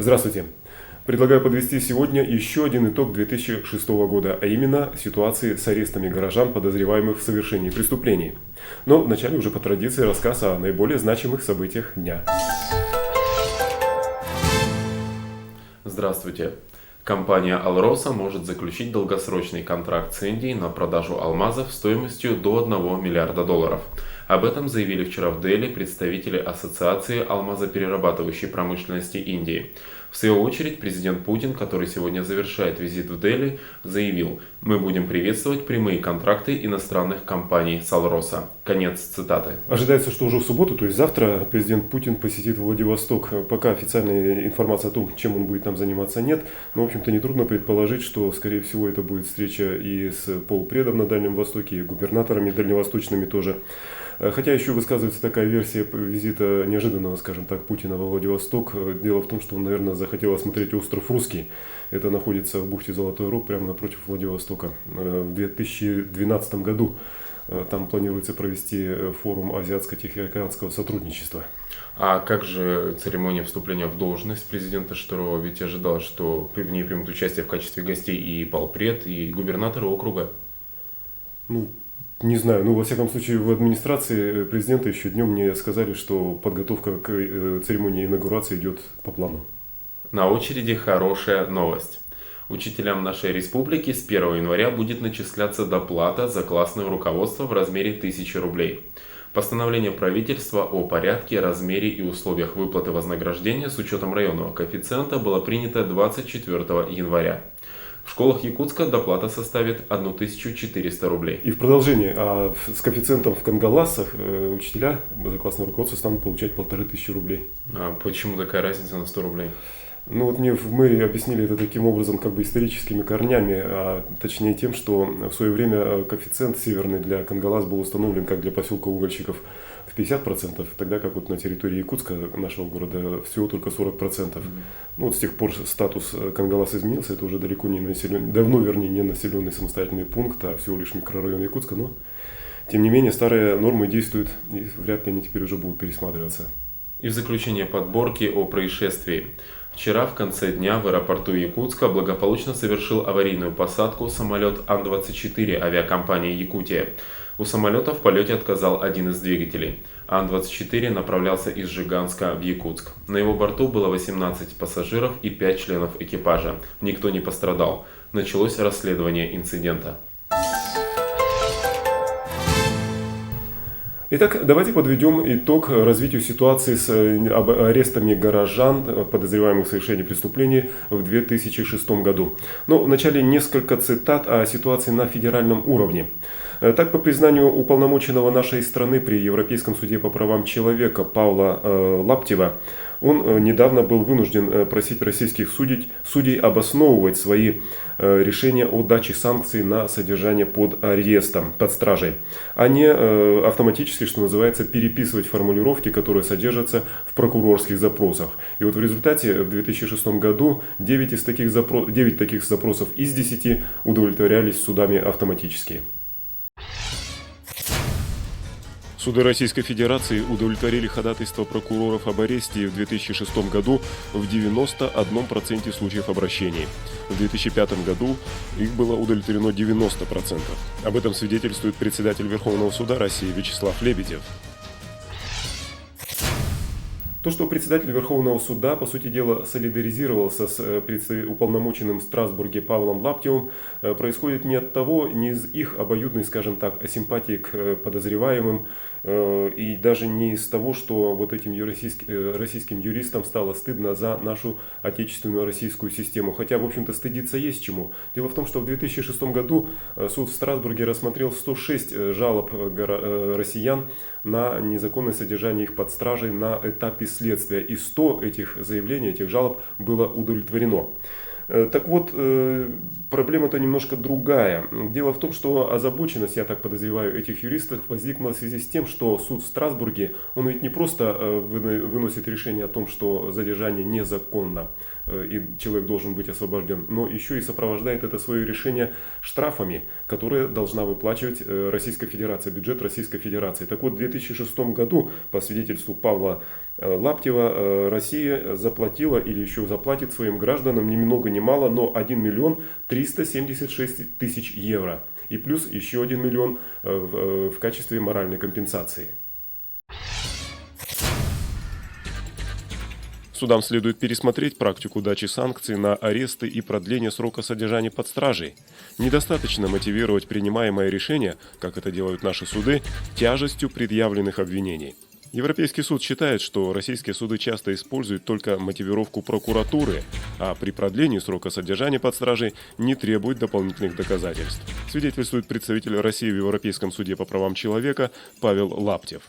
Здравствуйте. Предлагаю подвести сегодня еще один итог 2006 года, а именно ситуации с арестами горожан, подозреваемых в совершении преступлений. Но вначале уже по традиции рассказ о наиболее значимых событиях дня. Здравствуйте. Компания «Алроса» может заключить долгосрочный контракт с Индией на продажу алмазов стоимостью до $1 миллиарда. Об этом заявили вчера в Дели представители Ассоциации алмазоперерабатывающей промышленности Индии. В свою очередь, президент Путин, который сегодня завершает визит в Дели, заявил: «Мы будем приветствовать прямые контракты иностранных компаний с «Алроса». Конец цитаты. Ожидается, что уже в субботу, то есть завтра, президент Путин посетит Владивосток. Пока официальной информации о том, чем он будет там заниматься, нет. Но, в общем-то, нетрудно предположить, что, скорее всего, это будет встреча и с полпредом на Дальнем Востоке, и губернаторами дальневосточными тоже. Хотя еще высказывается такая версия визита неожиданного, скажем так, Путина во Владивосток. Дело в том, что он, наверное, захотел осмотреть остров Русский. Это находится в бухте Золотой Рог, прямо напротив Владивостока. В 2012 году там планируется провести форум Азиатско-Тихоокеанского сотрудничества. А как же церемония вступления в должность президента Штырова? Ведь ожидалось, что в ней примут участие в качестве гостей и полпред, и губернаторы округа. Не знаю, во всяком случае в администрации президента еще днем мне сказали, что подготовка к церемонии инаугурации идет по плану. На очереди хорошая новость. Учителям нашей республики с 1 января будет начисляться доплата за классное руководство в размере 1000 рублей. Постановление правительства о порядке, размере и условиях выплаты вознаграждения с учетом районного коэффициента было принято 24 января. В школах Якутска доплата составит 1400 рублей. И в продолжение, с коэффициентом в Кангаласах учителя за классное руководство станут получать 1500 рублей. А почему такая разница на 100 рублей? Мне в мэрии объяснили это таким образом, историческими корнями, а точнее тем, что в свое время коэффициент северный для Кангалас был установлен как для поселка угольщиков в 50%, тогда как на территории Якутска, нашего города, всего только 40%. С тех пор статус Кангалас изменился, это уже далеко не не населенный самостоятельный пункт, а всего лишь микрорайон Якутска, но тем не менее старые нормы действуют, и вряд ли они теперь уже будут пересматриваться. И в заключение подборки о происшествии. Вчера в конце дня в аэропорту Якутска благополучно совершил аварийную посадку самолет Ан-24 авиакомпании «Якутия». У самолета в полете отказал один из двигателей. Ан-24 направлялся из Жиганска в Якутск. На его борту было 18 пассажиров и 5 членов экипажа. Никто не пострадал. Началось расследование инцидента. Итак, давайте подведем итог развитию ситуации с арестами горожан, подозреваемых в совершении преступлений в 2006 году. Вначале несколько цитат о ситуации на федеральном уровне. Так, по признанию уполномоченного нашей страны при Европейском суде по правам человека Павла Лаптева, он недавно был вынужден просить российских судей обосновывать свои решения о даче санкций на содержание под арестом, под стражей, а не автоматически, что называется, переписывать формулировки, которые содержатся в прокурорских запросах. И в результате в 2006 году 9 таких запросов из 10 удовлетворялись судами автоматически. Суды Российской Федерации удовлетворили ходатайство прокуроров об аресте в 2006 году в 91% случаев обращений. В 2005 году их было удовлетворено 90%. Об этом свидетельствует председатель Верховного суда России Вячеслав Лебедев. То, что председатель Верховного суда, по сути дела, солидаризировался с уполномоченным в Страсбурге Павлом Лаптевым, происходит не из их обоюдной, скажем так, симпатии к подозреваемым, и даже не из того, что этим российским юристам стало стыдно за нашу отечественную российскую систему. Хотя, в общем-то, стыдиться есть чему. Дело в том, что в 2006 году суд в Страсбурге рассмотрел 106 жалоб россиян на незаконное содержание их под стражей на этапе следствия. И 100 этих заявлений, этих жалоб было удовлетворено. Так вот, проблема-то немножко другая. Дело в том, что озабоченность, я так подозреваю, этих юристов возникла в связи с тем, что суд в Страсбурге, он ведь не просто выносит решение о том, что задержание незаконно и человек должен быть освобожден, но еще и сопровождает это свое решение штрафами, которые должна выплачивать Российская Федерация, бюджет Российской Федерации. Так вот, в 2006 году, по свидетельству Павла Лаптева, Россия заплатила или еще заплатит своим гражданам ни много ни мало, но 1 миллион 376 тысяч евро. И плюс еще 1 миллион в качестве моральной компенсации. Судам следует пересмотреть практику дачи санкций на аресты и продление срока содержания под стражей. Недостаточно мотивировать принимаемое решение, как это делают наши суды, тяжестью предъявленных обвинений. Европейский суд считает, что российские суды часто используют только мотивировку прокуратуры, а при продлении срока содержания под стражей не требуют дополнительных доказательств, свидетельствует представитель России в Европейском суде по правам человека Павел Лаптев.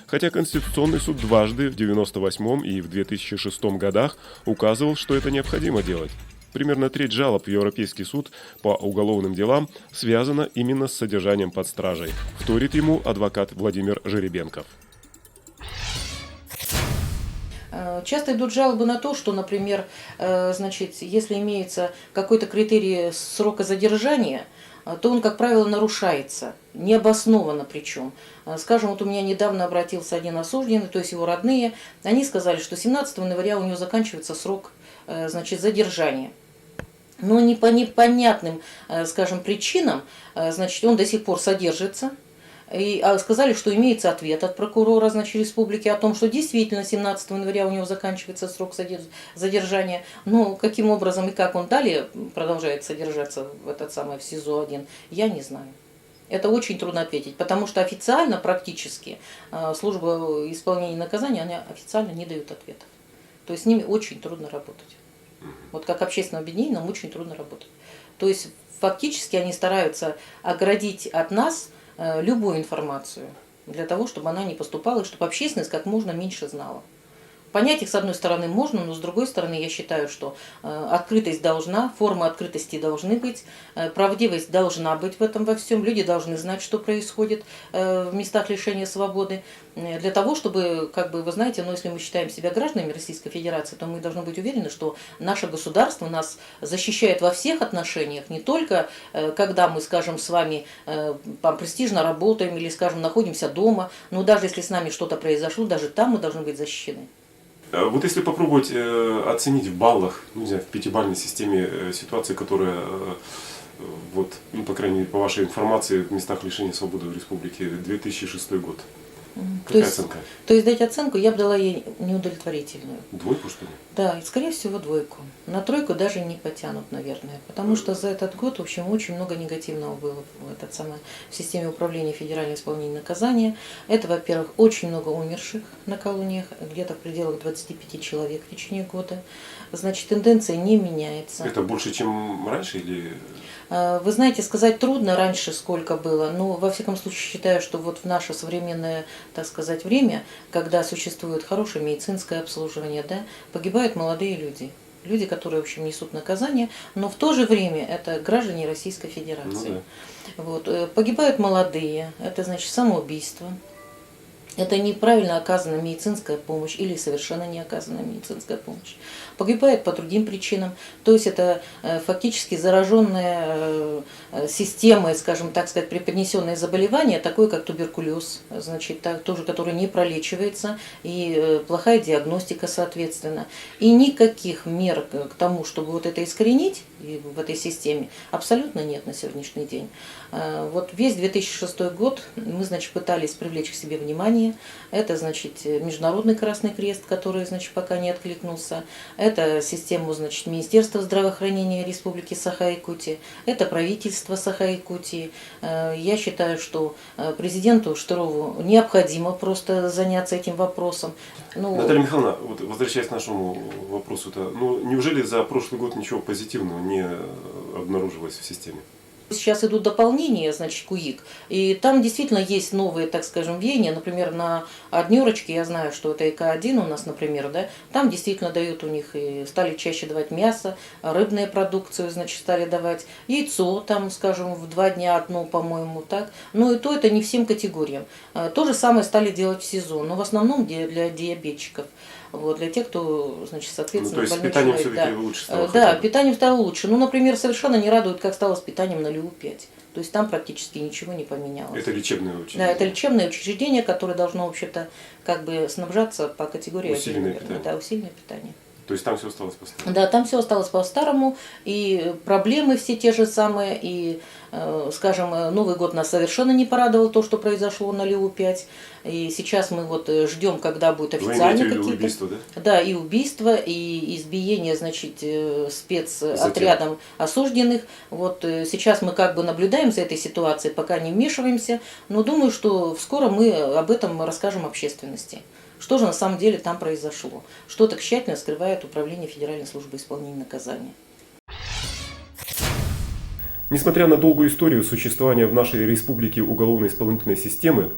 Хотя Конституционный суд дважды в 1998 и в 2006 годах указывал, что это необходимо делать. Примерно треть жалоб в Европейский суд по уголовным делам связана именно с содержанием под стражей, вторит ему адвокат Владимир Жеребенков. Часто идут жалобы на то, что, например, значит, если имеется какой-то критерий срока задержания, то он, как правило, нарушается, необоснованно причем. Скажем, вот у меня недавно обратился один осужденный, то есть его родные, они сказали, что 17 января у него заканчивается срок, значит, задержания. Но не по непонятным, скажем, причинам, значит, он до сих пор содержится. И сказали, что имеется ответ от прокурора, значит, республики о том, что действительно 17 января у него заканчивается срок задержания. Но каким образом и как он далее продолжает содержаться в СИЗО-1, я не знаю. Это очень трудно ответить, потому что официально практически служба исполнения наказания, они официально не дают ответов. То есть с ними очень трудно работать. Вот как общественное объединение нам очень трудно работать. То есть фактически они стараются оградить от нас любую информацию, для того, чтобы она не поступала, и чтобы общественность как можно меньше знала. Понять их, с одной стороны, можно, но с другой стороны, я считаю, что открытость должна, формы открытости должны быть, правдивость должна быть в этом во всем, люди должны знать, что происходит в местах лишения свободы, для того, чтобы, как бы, вы знаете, но если мы считаем себя гражданами Российской Федерации, то мы должны быть уверены, что наше государство нас защищает во всех отношениях, не только когда мы, скажем, с вами престижно работаем или, скажем, находимся дома, но даже если с нами что-то произошло, даже там мы должны быть защищены. Вот если попробовать оценить в баллах, не знаю, в пятибалльной системе ситуации, которая, вот, ну, по крайней мере, по вашей информации, в местах лишения свободы в республике, 2006 год. Какая оценка? То есть дать оценку я бы дала ей неудовлетворительную. Двойку, что ли? Да, и скорее всего двойку. На тройку даже не потянут, наверное, потому что за этот год, в общем, очень много негативного было в системе управления федерального исполнения наказания. Это, во-первых, очень много умерших на колониях, где-то в пределах 25 человек в течение года. Значит, тенденция не меняется. Это больше, чем раньше или... Вы знаете, сказать трудно раньше, сколько было, но во всяком случае считаю, что вот в наше современное, так сказать, время, когда существует хорошее медицинское обслуживание, да, погибают молодые люди. Люди, которые, в общем, несут наказание, но в то же время это граждане Российской Федерации. Ну, да. Вот. Погибают молодые, это значит самоубийство. Это неправильно оказана медицинская помощь или совершенно не оказана медицинская помощь. Погибает по другим причинам. То есть это фактически зараженная системой, скажем так сказать, преподнесенное заболевание, такое как туберкулез, значит, тоже, которое не пролечивается, и плохая диагностика, соответственно. И никаких мер к тому, чтобы вот это искоренить в этой системе, абсолютно нет на сегодняшний день. Вот весь 2006 год мы, значит, пытались привлечь к себе внимание. Это, значит, Международный Красный Крест, который, значит, пока не откликнулся. Это систему, значит, Министерства здравоохранения Республики Саха-Якутия. Это правительство Саха-Якутии. Я считаю, что президенту Штырову необходимо просто заняться этим вопросом. Ну, Наталья Михайловна, вот возвращаясь к нашему вопросу, ну, неужели за прошлый год ничего позитивного не обнаружилось в системе? Сейчас идут дополнения, значит, КУИК, и там действительно есть новые, так скажем, веяния. Например, на однерочке, я знаю, что это ИК-1 у нас, например, да, там действительно дают у них, и стали чаще давать мясо, рыбную продукцию, значит, стали давать, яйцо, там, скажем, в 2 дня одно, по-моему, так. Но и то это не всем категориям. То же самое стали делать в сезон, но в основном для диабетчиков. Вот, для тех, кто, значит, соответственно, то есть больной питание человек, все-таки да. лучше стало? Да, хотя бы? питание стало лучше. Ну, например, совершенно не радует, как стало с питанием на Лиу-5. То есть там практически ничего не поменялось. Это лечебное учреждение? Да, это лечебное учреждение, которое должно, вообще-то, как бы снабжаться по категории 1, Усиленное наверное. питание. Да, усиленное питание. То есть там все осталось по-старому? Да, там все осталось по-старому, и проблемы все те же самые, и, скажем, Новый год нас совершенно не порадовал то, что произошло на Лиу-5, и сейчас мы вот ждем, когда будут Вы официально имеете в виду какие-то... убийство, да? Да, и убийство, и избиение, значит, спецотрядом осужденных. Вот сейчас мы как бы наблюдаем за этой ситуацией, пока не вмешиваемся, но думаю, что скоро мы об этом расскажем общественности. Что же на самом деле там произошло? Что так тщательно скрывает Управление Федеральной службы исполнения наказания? Несмотря на долгую историю существования в нашей республике уголовно-исполнительной системы,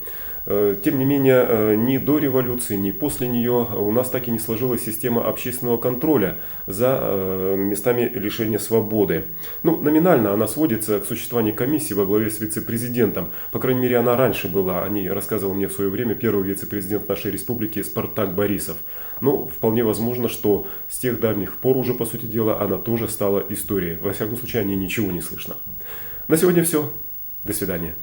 тем не менее, ни до революции, ни после нее у нас так и не сложилась система общественного контроля за местами лишения свободы. Ну, номинально она сводится к существованию комиссии во главе с вице-президентом. По крайней мере, она раньше была. О ней рассказывал мне в свое время первый вице-президент нашей республики Спартак Борисов. Но вполне возможно, что с тех давних пор уже, по сути дела, она тоже стала историей. Во всяком случае, о ней ничего не слышно. На сегодня все. До свидания.